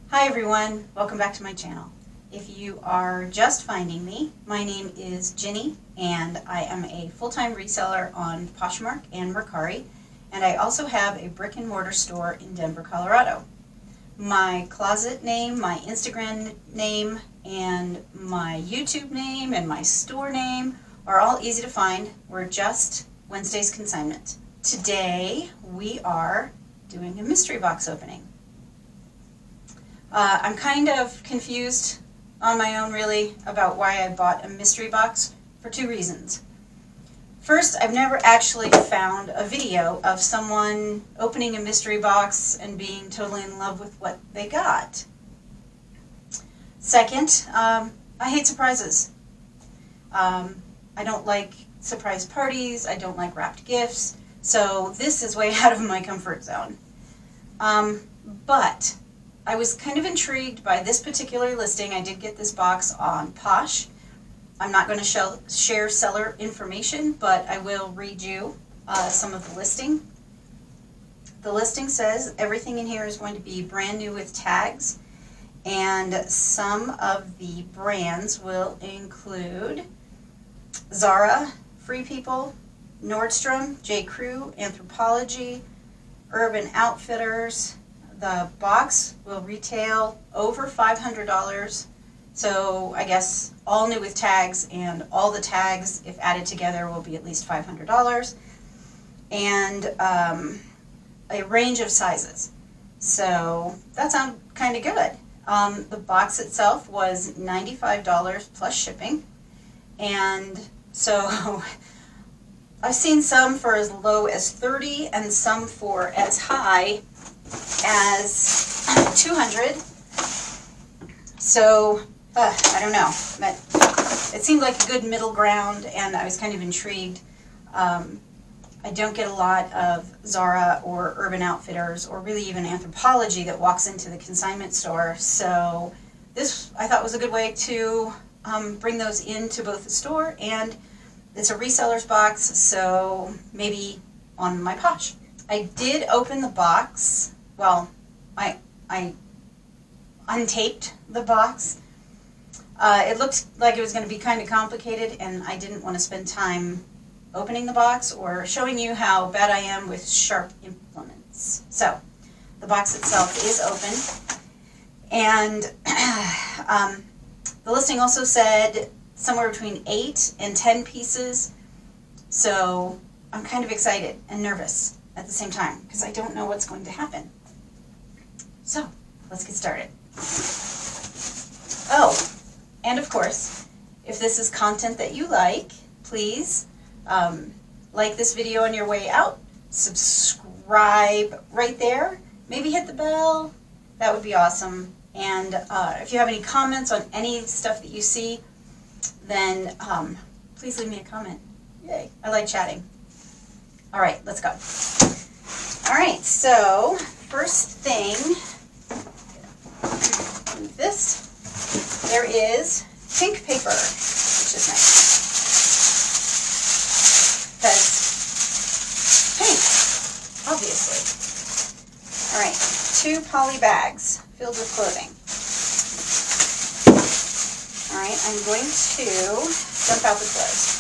Hi everyone, welcome back to my channel. If you are just finding me, my name is Ginny and I am a full-time reseller on Poshmark and Mercari, and I also have a brick and mortar store in Denver, Colorado. My closet name, my Instagram name, and my YouTube name and my store name are all easy to find. We're just Wednesday's Consignment. Today we are doing a mystery box opening. I'm kind of confused on my own really about why I bought a mystery box for two reasons. First, I've never actually found a video of someone opening a mystery box and being totally in love with what they got. Second, I hate surprises. I don't like surprise parties, I don't like wrapped gifts, so this is way out of my comfort zone. But I was kind of intrigued by this particular listing. I did get this box on Posh. I'm not going to share seller information, but I will read you some of the listing. The listing says everything in here is going to be brand new with tags, and some of the brands will include Zara, Free People, Nordstrom, J. Crew, Anthropologie, Urban Outfitters. The box will retail over $500, so I guess all new with tags, and all the tags, if added together, will be at least $500, and a range of sizes. So that sounds kind of good. The box itself was $95 plus shipping, and so I've seen some for as low as $30 and some for as high as $200. So I don't know, but it seemed like a good middle ground, and I was kind of intrigued. I don't get a lot of Zara or Urban Outfitters or really even Anthropologie that walks into the consignment store, so this I thought was a good way to bring those into both the store, and it's a reseller's box, so maybe on my Posh. I did open the box. Well, I untaped the box. It looked like it was going to be kind of complicated, and I didn't want to spend time opening the box or showing you how bad I am with sharp implements. So, the box itself is open, and the listing also said somewhere between 8 and 10 pieces, so I'm kind of excited and nervous at the same time because I don't know what's going to happen. So, let's get started. Oh, and of course, if this is content that you like, please like this video on your way out, subscribe right there, maybe hit the bell, that would be awesome. And if you have any comments on any stuff that you see, then please leave me a comment. Yay, I like chatting. All right, let's go. All right, so first thing, this, there is pink paper, which is nice, because pink, obviously. All right, 2 poly bags filled with clothing. All right, I'm going to dump out the clothes.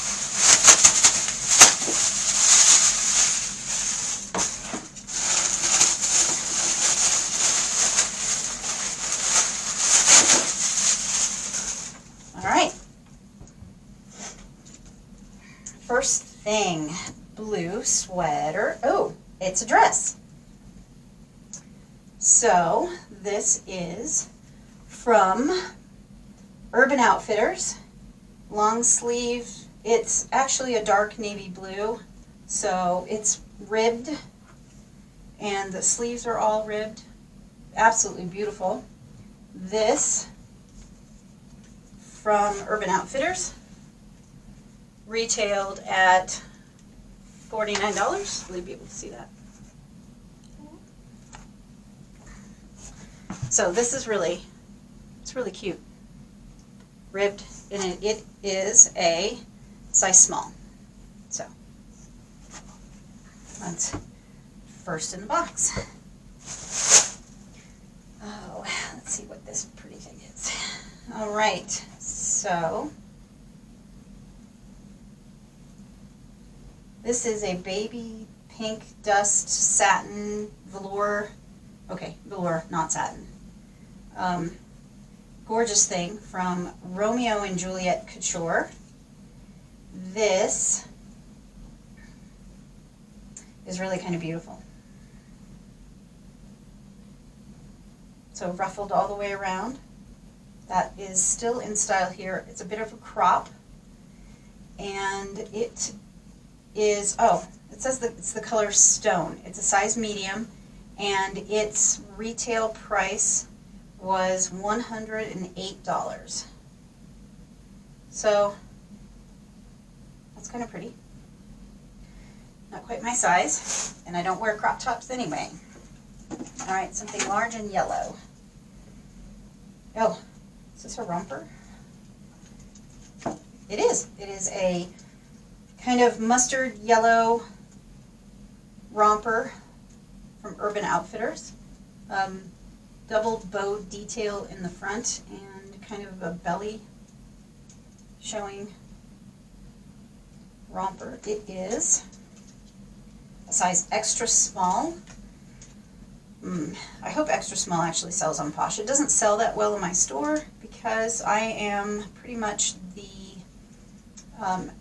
First thing, blue sweater. Oh, it's a dress. So this is from Urban Outfitters, long sleeve. It's actually a dark navy blue, so it's ribbed, and the sleeves are all ribbed. Absolutely beautiful. This from Urban Outfitters, retailed at $49. Will you be able to see that? So this is really, it's really cute. Ribbed, and it is a size small. So that's first in the box. Oh, let's Let's see what this pretty thing is. All right, so this is a baby pink dust satin velour. Okay, velour, not satin. Gorgeous thing from Romeo and Juliet Couture. This is really kind of beautiful. So ruffled all the way around. That is still in style here. It's a bit of a crop. And it is, oh, it says that it's the color Stone. It's a size medium, and its retail price was $108. So that's kind of pretty. Not quite my size, and I don't wear crop tops anyway. All right, something large and yellow. Oh, is this a romper? It is. It is a kind of mustard yellow romper from Urban Outfitters. Double bow detail in the front and kind of a belly showing romper. It is a size extra small. I hope extra small actually sells on Posh. It doesn't sell that well in my store because I am pretty much the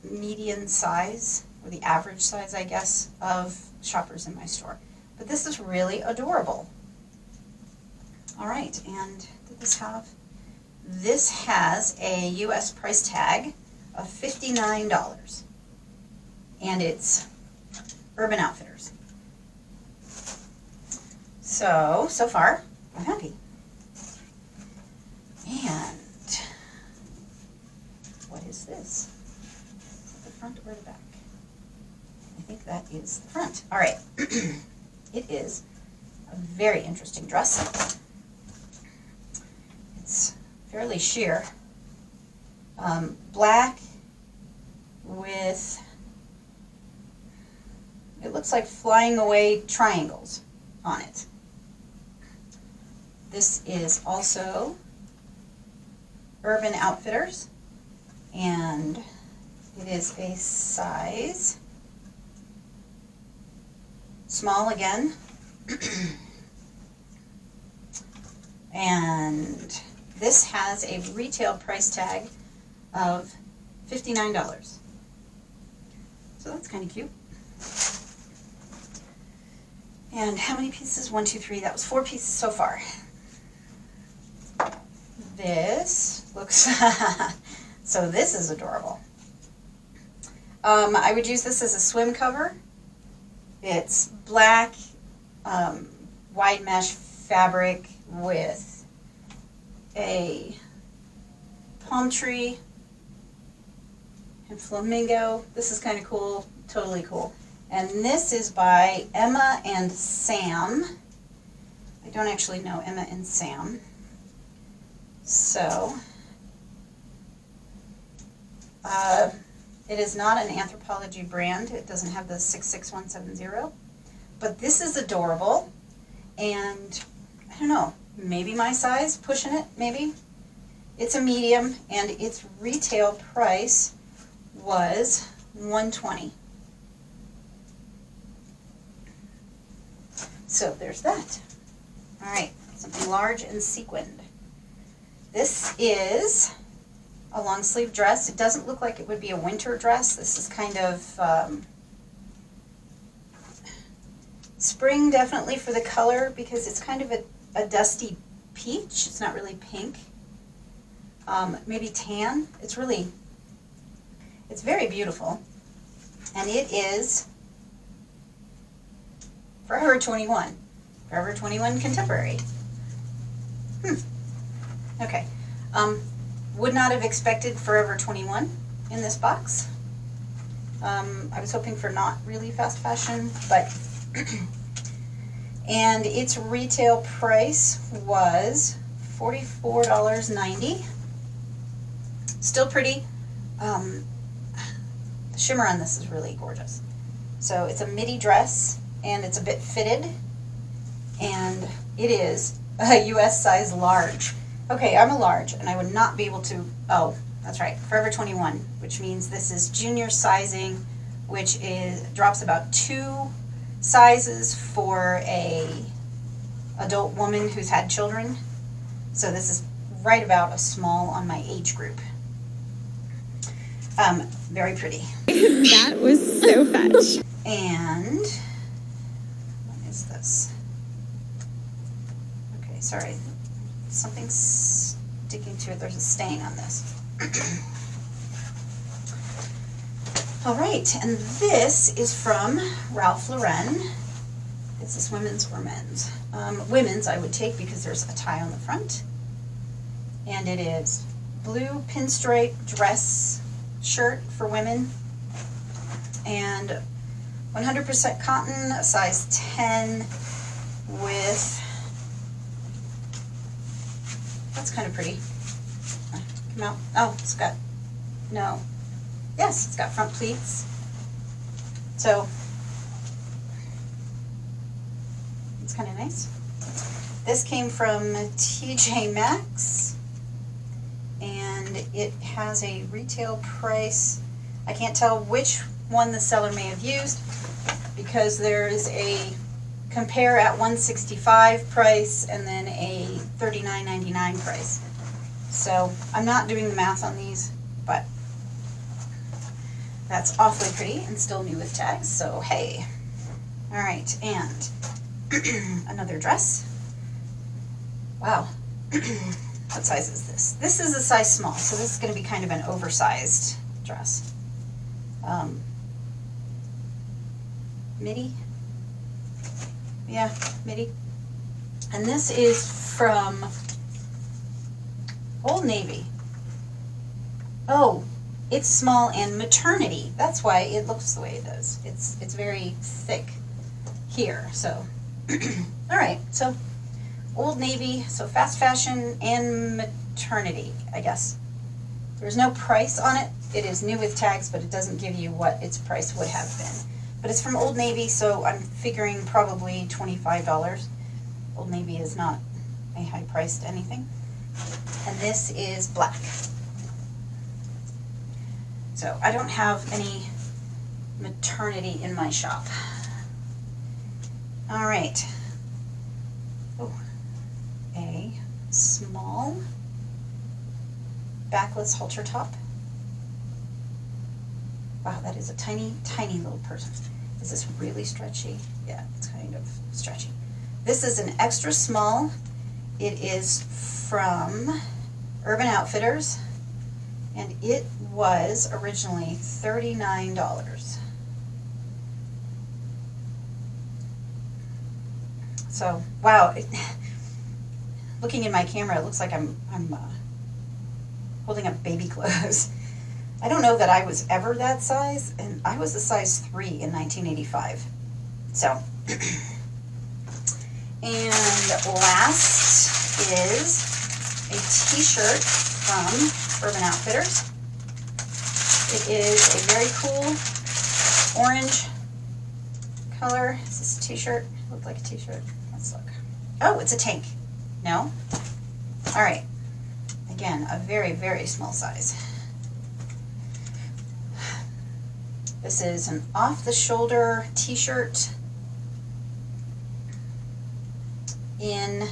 median size, or the average size, I guess, of shoppers in my store. But this is really adorable. All right, and did this have? This has a U.S. price tag of $59, and it's Urban Outfitters. So far, I'm happy. And what is this? Is it the front or the back? I think that is the front. All right. It is a very interesting dress. It's fairly sheer. Black with, it looks like flying away triangles on it. This is also Urban Outfitters, and it is a size small again. And this has a retail price tag of $59. So that's kind of cute. And how many pieces? 1, 2, 3. That was 4 pieces so far. This looks, so this is adorable. I would use this as a swim cover. It's black, wide mesh fabric with a palm tree and flamingo. This is kind of cool, totally cool. And this is by Emma and Sam. I don't actually know Emma and Sam. So, it is not an Anthropologie brand. It doesn't have the 66170. But this is adorable. And, I don't know, maybe my size, pushing it, maybe. It's a medium, and its retail price was $120. So there's that. All right, something large and sequined. This is a long sleeve dress. It doesn't look like it would be a winter dress. This is kind of spring, definitely, for the color, because it's kind of a dusty peach. It's not really pink. Maybe tan. It's very beautiful. And it is Forever 21. Forever 21 Contemporary. Okay. Would not have expected Forever 21 in this box. I was hoping for not really fast fashion, but and its retail price was $44.90. Still pretty. The shimmer on this is really gorgeous. So it's a midi dress, and it's a bit fitted, and it is US size large. Okay, I'm a large, and I would not be able to, oh, that's right, Forever 21, which means this is junior sizing, which drops about 2 sizes for a adult woman who's had children. So this is right about a small on my age group. Very pretty. That was so fetch. And what is this? Okay, sorry. Something's sticking to it. There's a stain on this. All right, and this is from Ralph Lauren. Is this women's or men's? Women's I would take because there's a tie on the front. And it is blue pinstripe dress shirt for women. And 100% cotton, a size 10 with, that's kind of pretty. Come out. Oh, it's got, no. Yes, it's got front pleats. So, it's kind of nice. This came from TJ Maxx, and it has a retail price. I can't tell which one the seller may have used because there is a compare at $165 price and then a $39.99 price. So I'm not doing the math on these, but that's awfully pretty and still new with tags, so hey. All right, and another dress. Wow. What size is this? This is a size small, so this is going to be kind of an oversized dress. Midi? Yeah, midi. And this is from Old Navy. Oh, it's small and maternity. That's why it looks the way it does. It's very thick here, so. All right, so Old Navy, so fast fashion and maternity, I guess. There's no price on it. It is new with tags, but it doesn't give you what its price would have been. But it's from Old Navy, so I'm figuring probably $25. Old Navy is not a high-priced anything. And this is black. So I don't have any maternity in my shop. All right. Oh, a small backless halter top. Wow, that is a tiny, tiny little person. Is this really stretchy? Yeah, it's kind of stretchy. This is an extra small. It is from Urban Outfitters, and it was originally $39. So, wow, looking in my camera, it looks like I'm holding up baby clothes. I don't know that I was ever that size, and I was a size 3 in 1985. So, and last is a t-shirt from Urban Outfitters. It is a very cool orange color. Is this a t-shirt? Looked like a t-shirt. Let's look. Oh, it's a tank. No? All right. Again, a very, very small size. This is an off-the-shoulder t-shirt in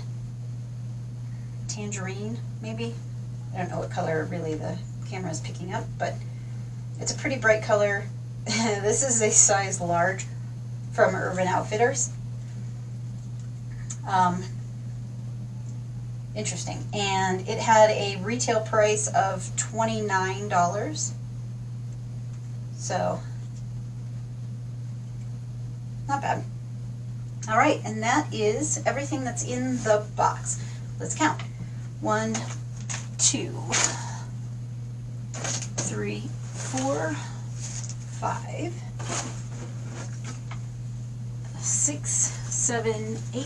tangerine, maybe. I don't know what color really the camera is picking up, but it's a pretty bright color. This is a size large from Urban Outfitters. Interesting. And it had a retail price of $29. So, not bad. All right, and that is everything that's in the box. Let's count. 1, 2, 3, 4, 5, 6, 7, 8,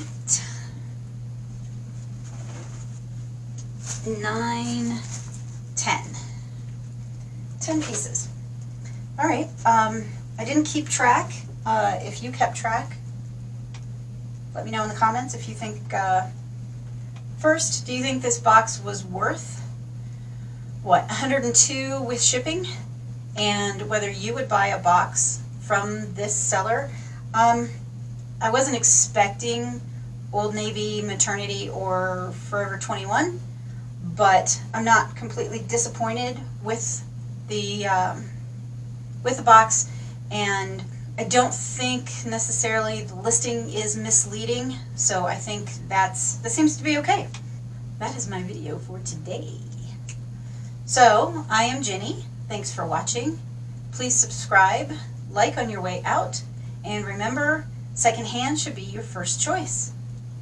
9, 10. 10 pieces. All right, I didn't keep track. If you kept track, let me know in the comments if you think First, do you think this box was worth, what, $102 with shipping? And whether you would buy a box from this seller. I wasn't expecting Old Navy, Maternity, or Forever 21, but I'm not completely disappointed with the box, and I don't think necessarily the listing is misleading, so I think that seems to be okay. That is my video for today. So, I am Jenny. Thanks for watching. Please subscribe, like on your way out, and remember, secondhand should be your first choice.